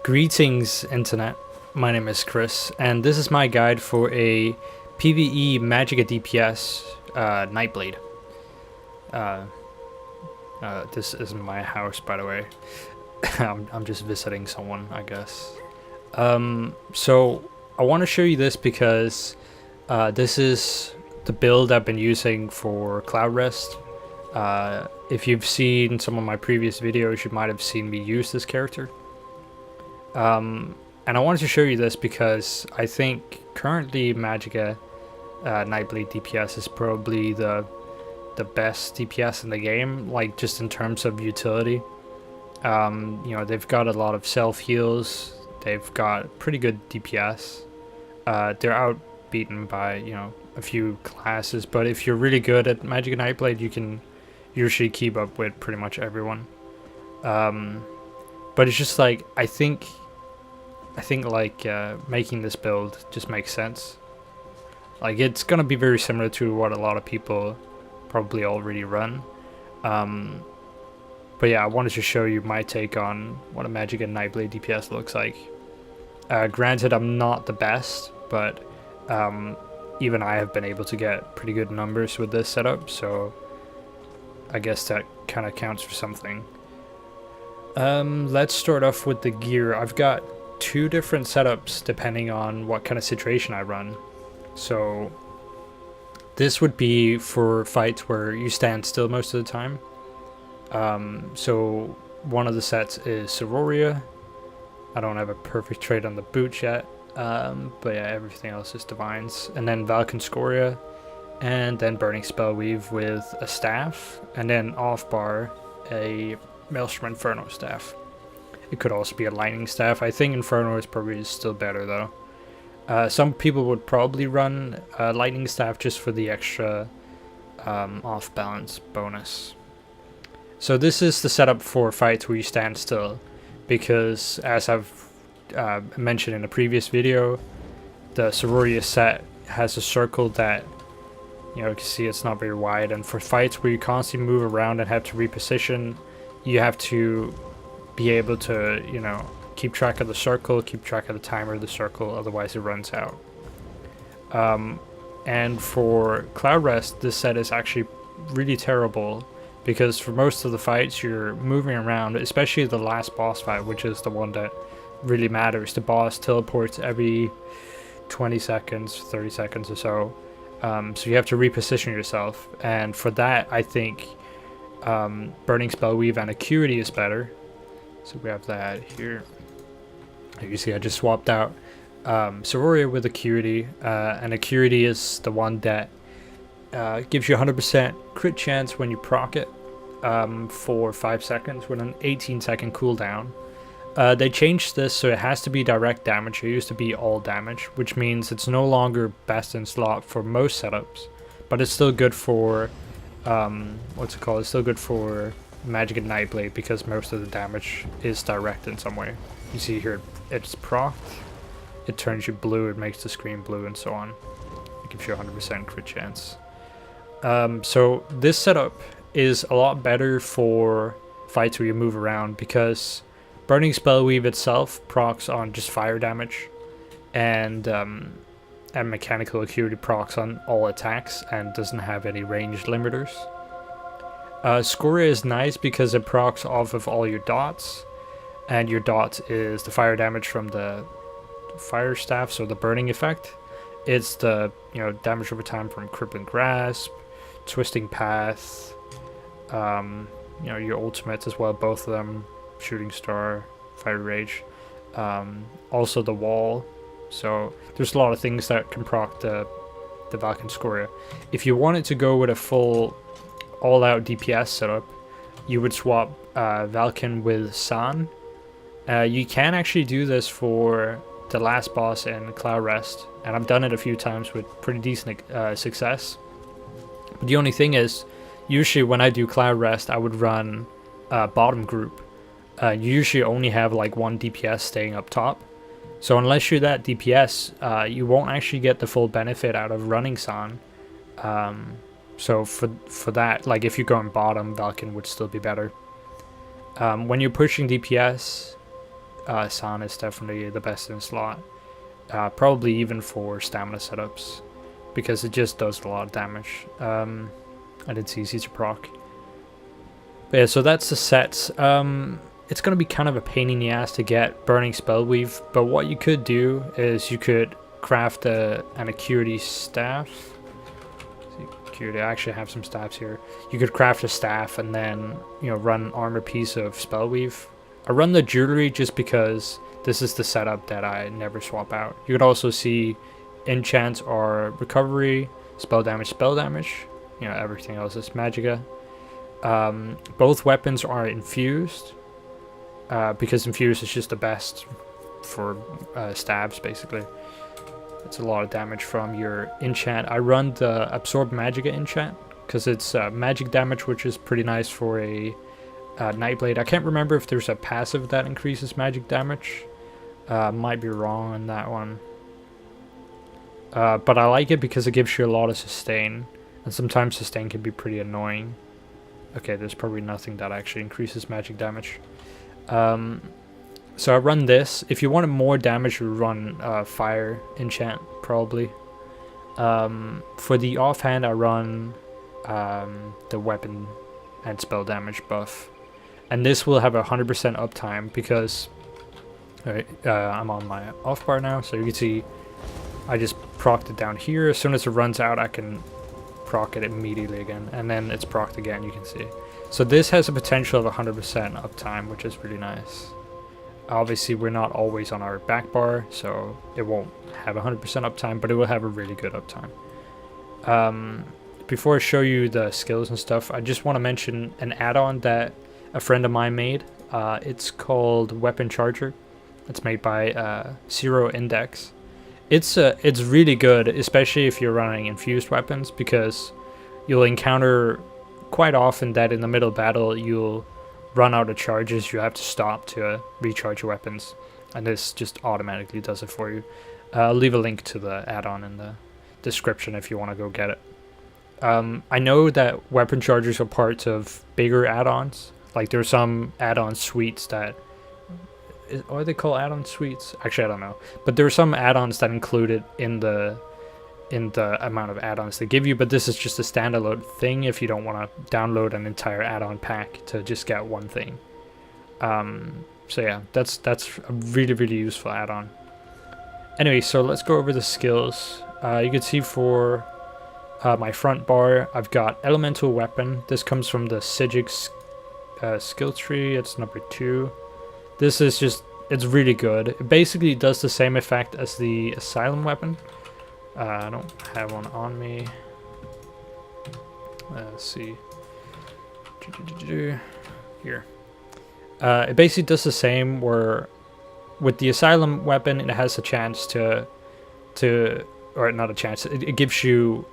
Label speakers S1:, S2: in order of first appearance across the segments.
S1: Greetings, Internet. My name is Chris, and this is my guide for a PvE Mag NB DPS Nightblade. This isn't my house, by the way. I'm just visiting someone, I guess. So I want to show you this because this is the build I've been using for Cloudrest. If you've seen some of my previous videos, you might have seen me use this character. And I wanted to show you this because I think currently Mag NB Nightblade DPS is probably the best DPS in the game, like just in terms of utility. You know, they've got a lot of self heals, they've got pretty good DPS. They're outbeaten by, you know, a few classes, but if you're really good at Mag NB Nightblade, you can usually keep up with pretty much everyone. But it's just like, I think like making this build just makes sense. Like, it's gonna be very similar to what a lot of people probably already run. But yeah, I wanted to show you my take on what a Mag NB Nightblade DPS looks like. Granted, I'm not the best, but even I have been able to get pretty good numbers with this setup, so I guess that kind of counts for something. Let's start off with the gear. I've got two different setups depending on what kind of situation I run. So this would be for fights where you stand still most of the time. So one of the sets is Sororia. I don't have a perfect trade on the boots yet, but yeah, everything else is divines. And then Valkynscoria, and then Burning Spellweave with a staff, and then off bar a Maelstrom Inferno staff. It could also be a lightning staff. I think Inferno is probably still better though. Some people would probably run lightning staff just for the extra off balance bonus. So this is the setup for fights where you stand still, because as I've mentioned in a previous video, the Sororia set has a circle that, you know, you can see it's not very wide, and for fights where you constantly move around and have to reposition, you have to be able to, you know, keep track of the circle, keep track of the timer of the circle, otherwise it runs out. And for Cloudrest, this set is actually really terrible, because for most of the fights you're moving around, especially the last boss fight, which is the one that really matters. The boss teleports every 20 seconds, 30 seconds or so. So you have to reposition yourself, and for that I think Burning Spellweave and Acuity is better. So we have that here. You see I just swapped out Sororia with Acuity, and Acuity is the one that gives you 100% crit chance when you proc it for 5 seconds with an 18-second cooldown. They changed this so it has to be direct damage. It used to be all damage, which means it's no longer best in slot for most setups, but it's still good for what's it called? It's still good for Mag NB Nightblade because most of the damage is direct in some way. You see here, it's proc, it turns you blue, it makes the screen blue, and so on. It gives you 100% crit chance. So this setup is a lot better for fights where you move around, because Burning Spellweave itself procs on just fire damage, and Mechanical Acuity procs on all attacks and doesn't have any range limiters. Scoria is nice because it procs off of all your dots, and your dot is the fire damage from the fire staff, so the burning effect. It's the, you know, damage over time from Crippling Grasp, Twisting Path, you know, your ultimates as well, both of them, Shooting Star, Fire Rage, also the wall. So there's a lot of things that can proc the Valkynscoria. If you wanted to go with a full all-out DPS setup, you would swap Valkyn with San. You can actually do this for the last boss in Cloudrest, and I've done it a few times with pretty decent success. But the only thing is, usually when I do Cloudrest, I would run bottom group. You usually only have like one DPS staying up top, so unless you're that DPS, you won't actually get the full benefit out of running San. So for that, like if you're going bottom, Valkyn would still be better. When you're pushing DPS, San is definitely the best in slot. Probably even for stamina setups, because it just does a lot of damage. And it's easy to proc. But yeah, so that's the sets. It's going to be kind of a pain in the ass to get Burning Spellweave, but what you could do is you could craft an Acuity Staff. Acuity, I actually have some staffs here. You could craft a staff and then, you know, run an armor piece of Spellweave. I run the jewelry just because this is the setup that I never swap out. You could also see enchants are recovery, spell damage, you know, everything else is magicka. Both weapons are infused, because infused is just the best for stabs, basically. It's a lot of damage from your enchant. I run the absorb magicka enchant because it's magic damage, which is pretty nice for a Nightblade. I can't remember if there's a passive that increases magic damage. Might be wrong on that one. But I like it because it gives you a lot of sustain, and sometimes sustain can be pretty annoying. Okay, there's probably nothing that actually increases magic damage. So I run this. If you wanted more damage, you run fire enchant, probably. For the offhand, I run the weapon and spell damage buff. And this will have 100% uptime because I'm on my off bar now, so you can see I just procced it down here. As soon as it runs out, I can proc it immediately again, and then it's procced again, you can see. So this has a potential of 100% uptime, which is really nice. Obviously, we're not always on our back bar, so it won't have 100% uptime, but it will have a really good uptime. Before I show you the skills and stuff, I just want to mention an add-on that a friend of mine made. It's called Weapon Charger. It's made by Zero Index. It's really good, especially if you're running infused weapons, because you'll encounter quite often that in the middle of battle you'll run out of charges. You have to stop to recharge your weapons, and this just automatically does it for you. I'll leave a link to the add-on in the description if you want to go get it. I know that weapon chargers are parts of bigger add-ons. Like there's some add-on suites that, what are they called, add-on suites? Actually, I don't know. But there are some add-ons that include it in the amount of add-ons they give you, but this is just a standalone thing if you don't want to download an entire add-on pack to just get one thing. So yeah, that's a really, really useful add-on. Anyway, so let's go over the skills. You can see for my front bar, I've got Elemental Weapon. This comes from the Sigic skill tree. It's number 2. This is just, it's really good. It basically does the same effect as the Asylum Weapon. I don't have one on me. Let's see. Here. It basically does the same, where with the Asylum Weapon, it has a chance to or not a chance, it gives you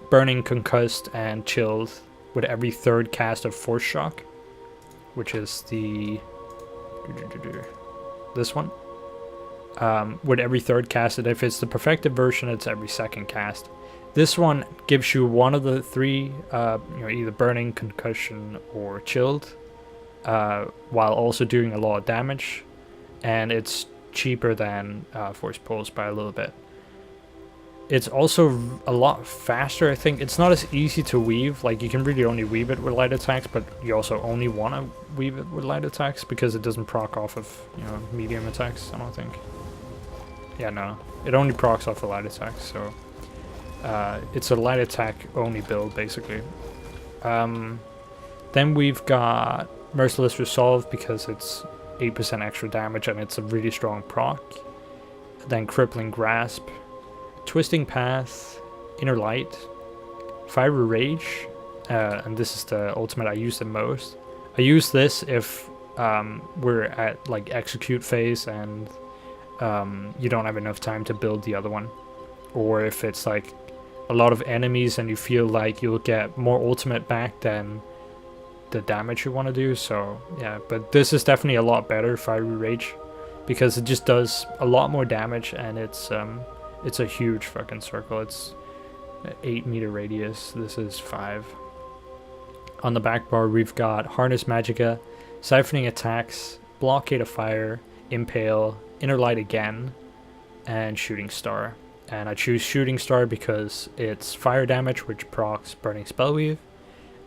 S1: Burning, Concussed, and Chilled with every 3rd cast of Force Shock, which is the this one. With every 3rd cast, and if it's the perfected version, it's every 2nd cast. This one gives you one of the 3, either Burning, Concussion, or Chilled, while also doing a lot of damage, and it's cheaper than Force Pulse by a little bit. It's also a lot faster, I think. It's not as easy to weave. Like, you can really only weave it with light attacks, but you also only want to weave it with light attacks because it doesn't proc off of, medium attacks, I don't think. Yeah, no. It only procs off of light attacks, so it's a light attack only build, basically. Then we've got Merciless Resolve because it's 8% extra damage and it's a really strong proc. Then Crippling Grasp, Twisting Path, Inner Light, Fiery Rage, and this is the ultimate I use the most. I use this if we're at like execute phase and you don't have enough time to build the other one, or if it's like a lot of enemies and you feel like you'll get more ultimate back than the damage you want to do. So yeah, but this is definitely a lot better, Fiery Rage, because it just does a lot more damage, and it's a huge fucking circle. It's 8-meter radius. This is 5. On the back bar, we've got Harness Magicka, Siphoning Attacks, Blockade of Fire, Impale, Inner Light again, and Shooting Star. And I choose Shooting Star because it's fire damage, which procs Burning Spellweave,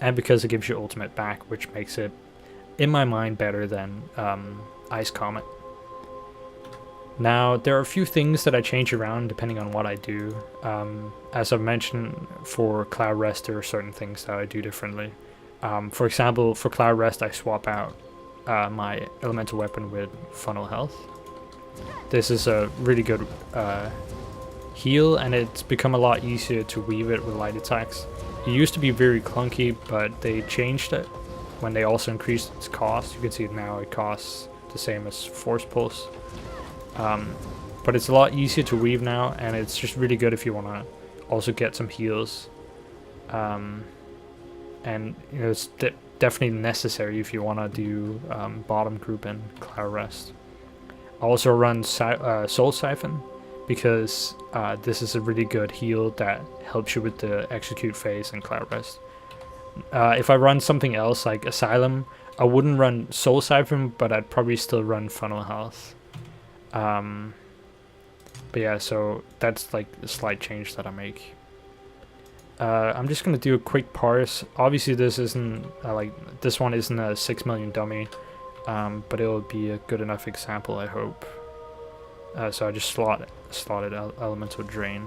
S1: and because it gives you ultimate back, which makes it, in my mind, better than Ice Comet. Now, there are a few things that I change around depending on what I do. As I've mentioned, for Cloudrest, there are certain things that I do differently. For example, for Cloudrest, I swap out my elemental weapon with funnel health. This is a really good heal, and it's become a lot easier to weave it with light attacks. It used to be very clunky, but they changed it when they also increased its cost. You can see now it costs the same as Force Pulse. But it's a lot easier to weave now, and it's just really good if you want to also get some heals. And you know, it's definitely necessary if you want to do bottom group and Cloudrest. I also run Soul Siphon because this is a really good heal that helps you with the execute phase in Cloudrest. If I run something else like Asylum, I wouldn't run Soul Siphon, but I'd probably still run Funnel Health. But yeah, so that's like a slight change that I make. I'm just gonna do a quick parse. Obviously this isn't this one isn't a 6 million dummy, but it'll be a good enough example, I hope. So I just slotted Elemental Drain.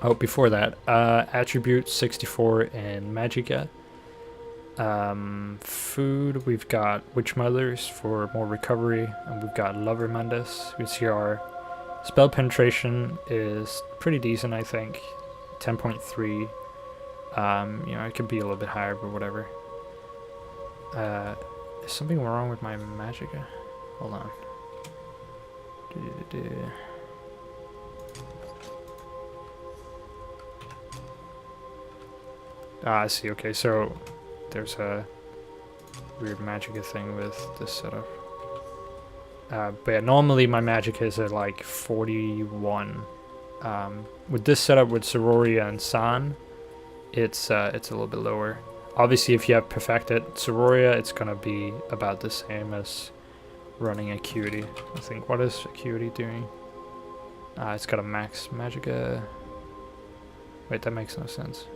S1: Oh, before that, attribute 64 in Magicka. Food, we've got Witch Mothers for more recovery, and we've got Lover Mundus. We see our spell penetration is pretty decent, I think. 10.3. You know, it could be a little bit higher, but whatever. Is something wrong with my Magicka? Hold on. Ah, I see. Okay, so there's a weird Magicka thing with this setup. But yeah, normally my Magicka is at like 41. With this setup with Sororia and San, it's a little bit lower. Obviously, if you have perfected Sororia, it's gonna be about the same as running Acuity. I think. What is Acuity doing? It's got a max Magicka. Wait, that makes no sense.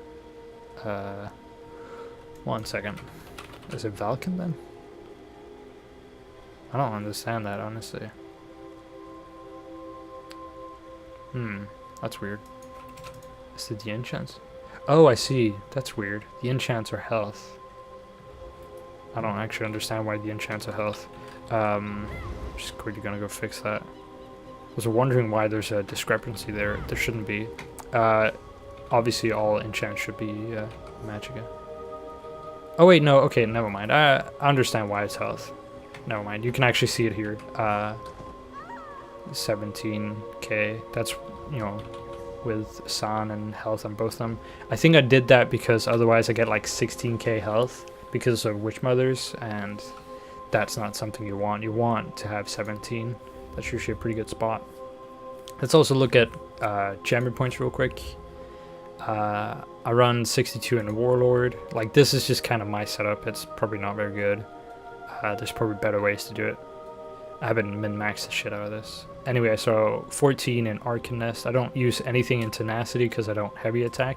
S1: 1 second. Is it Valken then? I don't understand that, honestly. That's weird. Is it the enchants? Oh, I see. That's weird. The enchants are health. I don't actually understand why the enchants are health. Just quickly gonna go fix that. I was wondering why there's a discrepancy there. There shouldn't be. Obviously all enchants should be Magicka. Oh wait, no, okay, never mind. I understand why it's health. Never mind, you can actually see it here. 17k, that's, you know, with San and health on both of them. I think I did that because otherwise I get like 16k health because of Witch Mothers, and that's not something you want. You want to have 17. That's usually a pretty good spot. Let's also look at jammer points real quick. I run 62 in Warlord. Like, this is just kind of my setup. It's probably not very good. There's probably better ways to do it. I haven't min-maxed the shit out of this. Anyway, so 14 in Arcane Nest. I don't use anything in Tenacity because I don't heavy attack.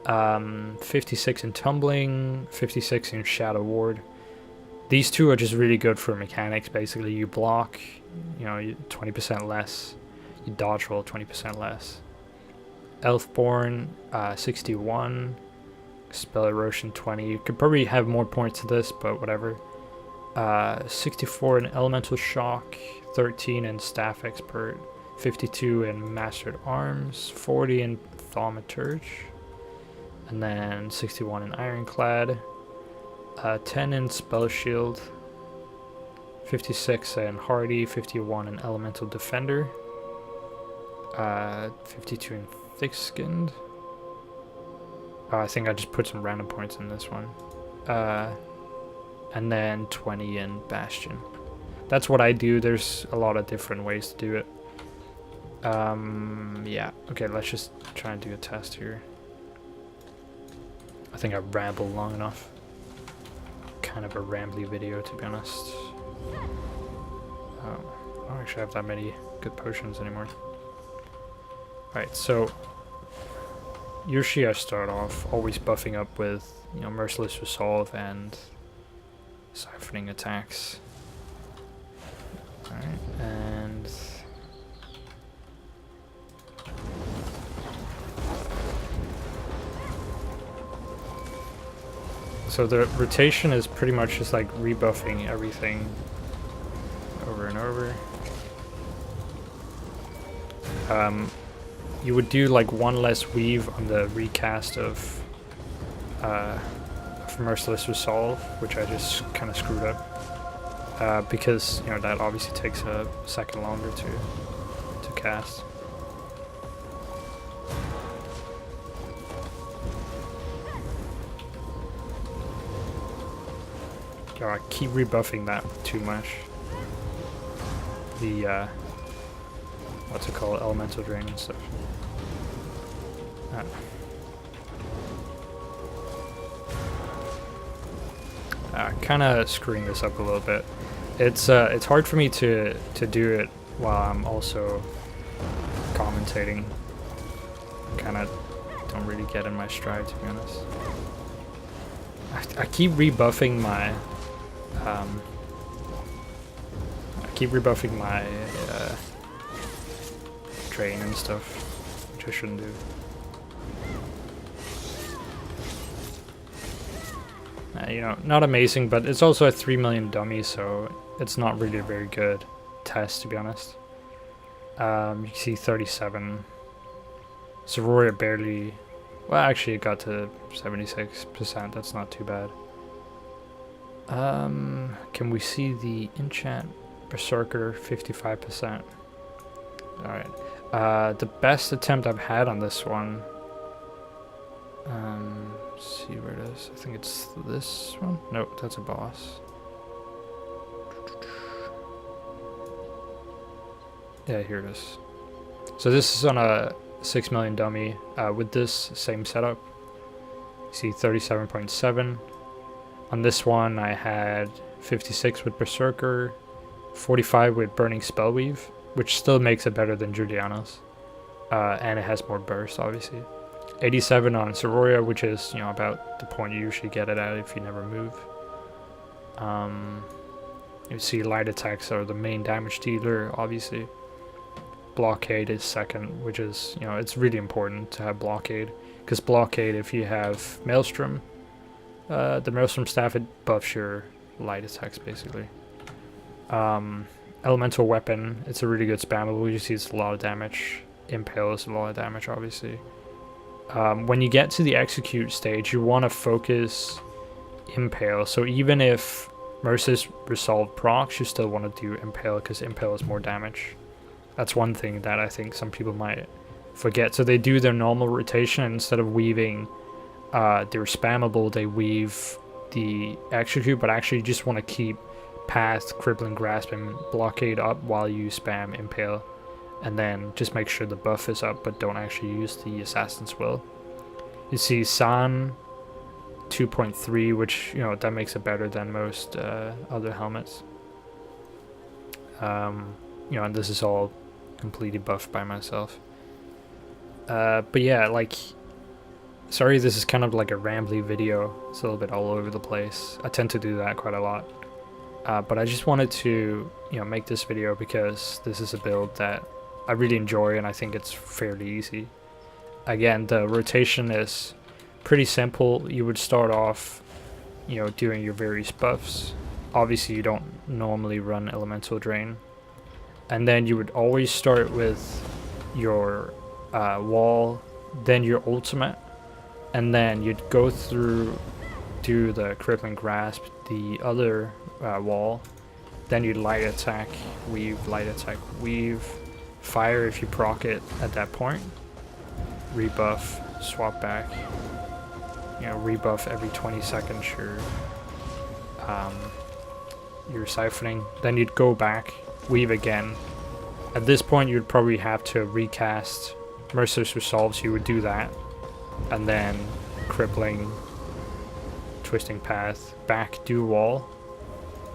S1: 56 in Tumbling, 56 in Shadow Ward. These two are just really good for mechanics, basically. You block, you know, 20% less. You dodge roll 20% less. Elfborn, 61. Spell Erosion 20. You could probably have more points to this, but whatever. 64 in Elemental Shock, 13 in Staff Expert, 52 in Mastered Arms, 40 in Thaumaturge, and then 61 in Ironclad, 10 in Spell Shield, 56 in Hardy, 51 in Elemental Defender, 52 in Thick-Skinned. I think I just put some random points in this one. And then 20 in Bastion. That's what I do. There's a lot of different ways to do it. Yeah. Okay, let's just try and do a test here. I think I've rambled long enough. Kind of a rambly video, to be honest. I don't actually have that many good potions anymore. Alright, so usually I start off always buffing up with, you know, Merciless Resolve and siphoning attacks. Alright, and so the rotation is pretty much just like rebuffing everything over and over. You would do like one less weave on the recast of Merciless Resolve, which I just kind of screwed up because, you know, that obviously takes a second longer to cast. Oh, I keep rebuffing that too much. The what's it called, elemental drain and stuff. Kind of screwing this up a little bit. It's hard for me to do it while I'm also commentating. Kind of don't really get in my stride, to be honest. I keep rebuffing my drain and stuff, which I shouldn't do. You know, not amazing, but it's also a 3 million dummy, so it's not really a very good test, to be honest. You can see 37. Aurora barely, well, actually it got to 76%, that's not too bad. Can we see the enchant Berserker? 55%. Alright. The best attempt I've had on this one, let's see where it is. I think it's this one. Nope, that's a boss. Yeah, here it is. So this is on a 6 million dummy with this same setup. You see 37.7. On this one I had 56 with Berserker, 45 with Burning Spellweave, which still makes it better than Juliana's. And it has more burst, obviously. 87 on Soroya, which is, you know, about the point you usually get it at if you never move. You see light attacks are the main damage dealer, obviously. Blockade is second, which is, you know, it's really important to have blockade, because blockade, if you have Maelstrom, the Maelstrom staff, it buffs your light attacks basically. Elemental weapon, it's a really good spammable. You see it's a lot of damage. Impale is a lot of damage, obviously. When you get to the execute stage, you want to focus Impale. So even if Merciless Resolve procs, you still want to do Impale, because Impale is more damage. That's one thing that I think some people might forget. So they do their normal rotation, and instead of weaving their spammable, they weave the execute, but actually you just want to keep Path, Crippling Grasp, and Blockade up while you spam Impale. And then just make sure the buff is up, but don't actually use the Assassin's Will. You see San 2.3, which, you know, that makes it better than most other helmets. You know, and this is all completely buffed by myself. But yeah, like, sorry, this is kind of like a rambly video. It's a little bit all over the place. I tend to do that quite a lot. But I just wanted to, you know, make this video because this is a build that I really enjoy, and I think it's fairly easy. Again, the rotation is pretty simple. You would start off, you know, doing your various buffs. Obviously, you don't normally run Elemental Drain. And then you would always start with your wall, then your ultimate, and then you'd go through, do the Crippling Grasp, the other wall, then you'd light attack, weave, fire if you proc it at that point, rebuff, swap back, you know, rebuff every 20 seconds your siphoning, then you'd go back, weave again. At this point you'd probably have to recast Merciless Resolve, so you would do that, and then crippling, twisting path, back, do wall,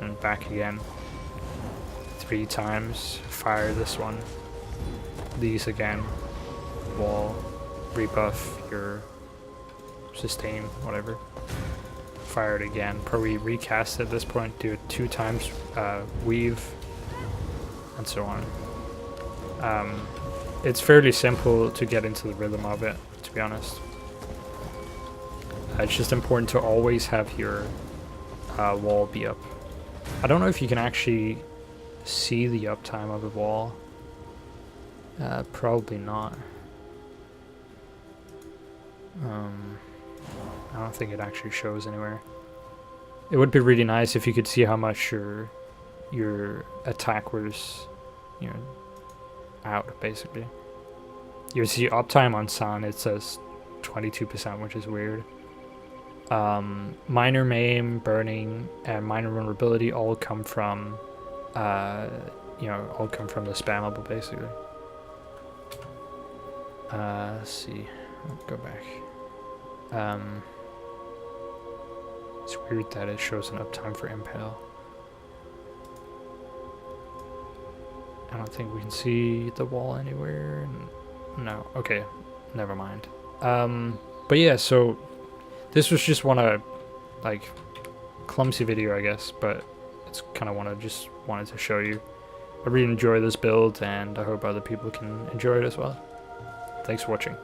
S1: and back again. 3 times, fire this one, these again, wall, rebuff your sustain, whatever, fire it again, probably recast at this point, do it 2 times, weave, and so on. It's fairly simple to get into the rhythm of it, to be honest. It's just important to always have your wall be up. I don't know if you can actually see the uptime of the wall. Probably not. I don't think it actually shows anywhere. It would be really nice if you could see how much your attack was, you know, out basically. You see uptime on Sun, it says 22%, which is weird. Minor maim, burning, and minor vulnerability all come from, you know, all come from the spammable basically. Let's see, I'll go back. It's weird that it shows an uptime for Impale. I don't think we can see the wall anywhere. No, okay, never mind. But yeah, so this was just like clumsy video, I guess, but it's kind of wanted to show you. I really enjoy this build, and I hope other people can enjoy it as well. Thanks for watching.